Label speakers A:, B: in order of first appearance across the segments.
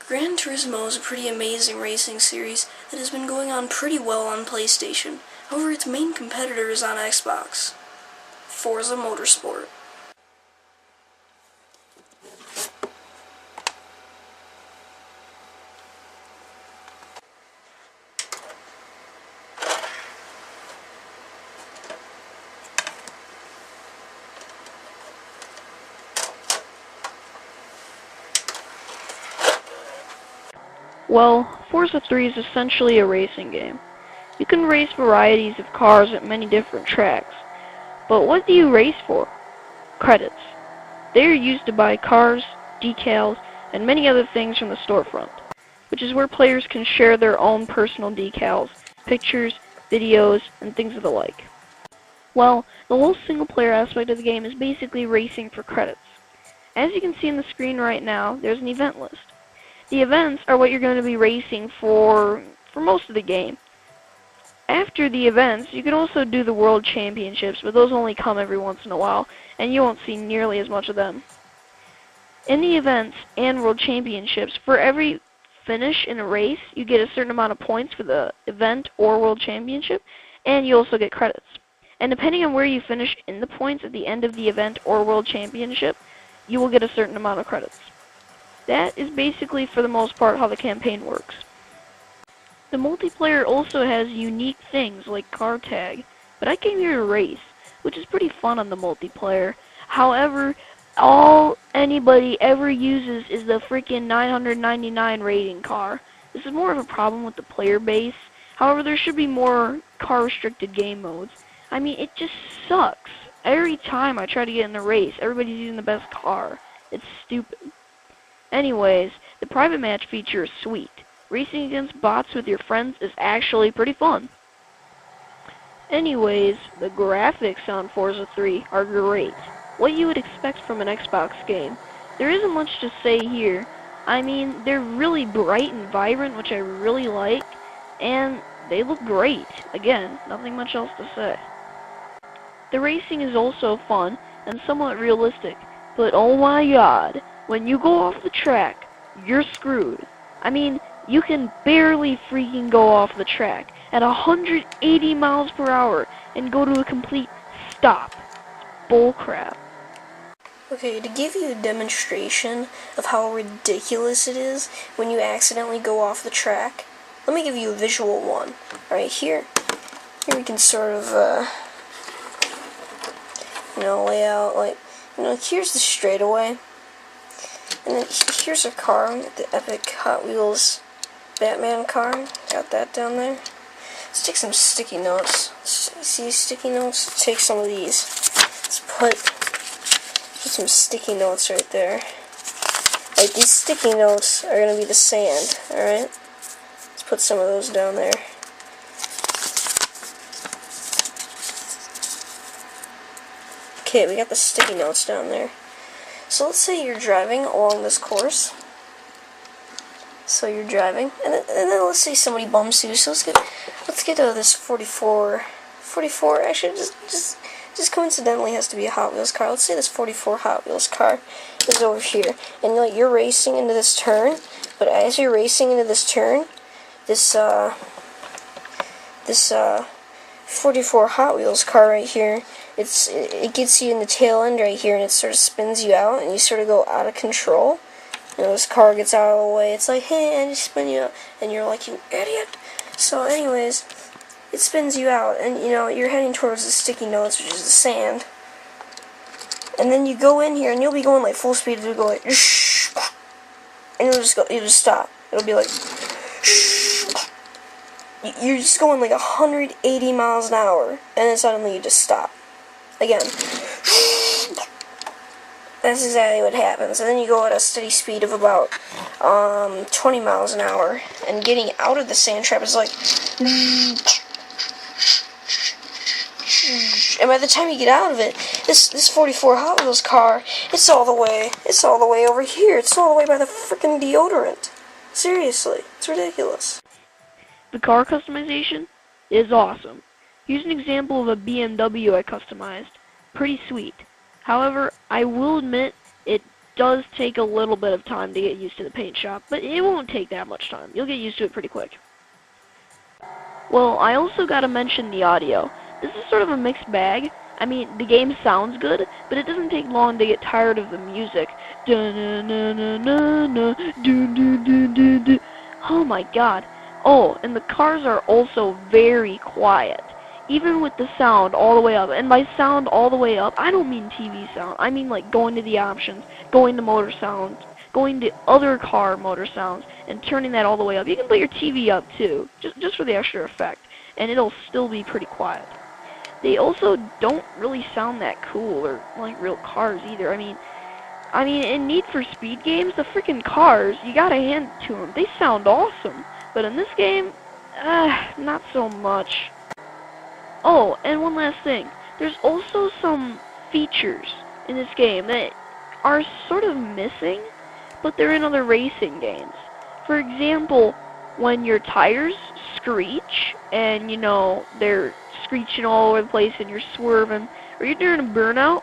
A: Gran Turismo is a pretty amazing racing series that has been going on pretty well on PlayStation. However, its main competitor is on Xbox. Forza Motorsport.
B: Well, Forza 3 is essentially a racing game. You can race varieties of cars at many different tracks. But what do you race for? Credits. They are used to buy cars, decals, and many other things from the storefront, which is where players can share their own personal decals, pictures, videos, and things of the like. Well, the whole single-player aspect of the game is basically racing for credits. As you can see on the screen right now, there's an event list. The events are what you're going to be racing for most of the game. After the events, you can also do the World Championships, but those only come every once in a while, and you won't see nearly as much of them. In the events and World Championships, for every finish in a race, you get a certain amount of points for the event or World Championship, and you also get credits. And depending on where you finish in the points at the end of the event or World Championship, you will get a certain amount of credits. That is basically, for the most part, how the campaign works. The multiplayer also has unique things like car tag, but I came here to race, which is pretty fun on the multiplayer. However, all anybody ever uses is the freaking 999 rating car. This is more of a problem with the player base. However, there should be more car-restricted game modes. I mean, it just sucks. Every time I try to get in a race, everybody's using the best car. It's stupid. Anyways, the private match feature is sweet. Racing against bots with your friends is actually pretty fun. Anyways, the graphics on Forza 3 are great. What you would expect from an Xbox game. There isn't much to say here. I mean, they're really bright and vibrant, which I really like, and they look great. Again, nothing much else to say. The racing is also fun and somewhat realistic, but oh my god, when you go off the track, you're screwed. I mean, you can barely freaking go off the track at 180 miles per hour and go to a complete stop. Bullcrap.
A: Okay, to give you a demonstration of how ridiculous it is when you accidentally go off the track, let me give you a visual one. Alright, here we can sort of, lay out, like, here's the straightaway. And then here's a car, the epic Hot Wheels Batman car. Got that down there. Let's take some sticky notes. See sticky notes? Let's take some of these. Let's put some sticky notes right there. Like, these sticky notes are going to be the sand, alright? Let's put some of those down there. Okay, we got the sticky notes down there. So let's say you're driving along this course. So you're driving, and then let's say somebody bumps you. So let's get this 44. Actually, just coincidentally has to be a Hot Wheels car. Let's say this 44 Hot Wheels car is over here, and you're racing into this turn. But as you're racing into this turn, this 44 Hot Wheels car right here, it gets you in the tail end right here, and it sort of spins you out, and you sort of go out of control. This car gets out of the way. It's like, hey, I just spin you out, and you're like, you idiot. So anyways, it spins you out, and you're heading towards the sticky notes, which is the sand. And then you go in here, and you'll be going like full speed. You'll go like, and you'll just stop. It'll be like, you're just going like 180 miles an hour, and then suddenly you just stop. Again. That's exactly what happens. And then you go at a steady speed of about 20 miles an hour, and getting out of the sand trap is like, and by the time you get out of it, this 44 Hot Wheels car, it's all the way over here. It's all the way by the freaking deodorant. Seriously, it's ridiculous.
B: The car customization is awesome. Here's an example of a BMW I customized. Pretty sweet. However, I will admit it does take a little bit of time to get used to the paint shop, but it won't take that much time. You'll get used to it pretty quick. Well, I also gotta mention the audio. This is sort of a mixed bag. I mean, the game sounds good, but it doesn't take long to get tired of the music. Oh my god. Oh, and the cars are also very quiet. Even with the sound all the way up. And by sound all the way up, I don't mean TV sound. I mean like going to the options, going to motor sounds, going to other car motor sounds, and turning that all the way up. You can put your TV up too, just for the extra effect, and it'll still be pretty quiet. They also don't really sound that cool or like real cars either. I mean, in Need for Speed games, the freaking cars, you gotta hand it to them. They sound awesome, but in this game, not so much. Oh, and one last thing. There's also some features in this game that are sort of missing, but they're in other racing games. For example, when your tires screech, and you know, they're screeching all over the place and you're swerving, or you're doing a burnout,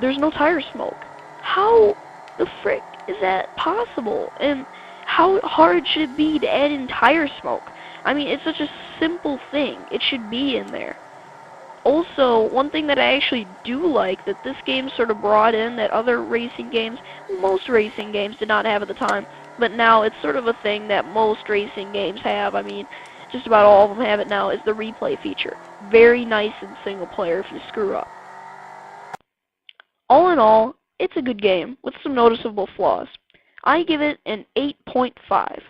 B: there's no tire smoke. How the frick is that possible? And how hard should it be to add in tire smoke? I mean, it's such a simple thing. It should be in there. Also, one thing that I actually do like that this game sort of brought in that other racing games, most racing games did not have at the time, but now it's sort of a thing that most racing games have. I mean, just about all of them have it now, is the replay feature. Very nice in single player if you screw up. All in all, it's a good game with some noticeable flaws. I give it an 8.5.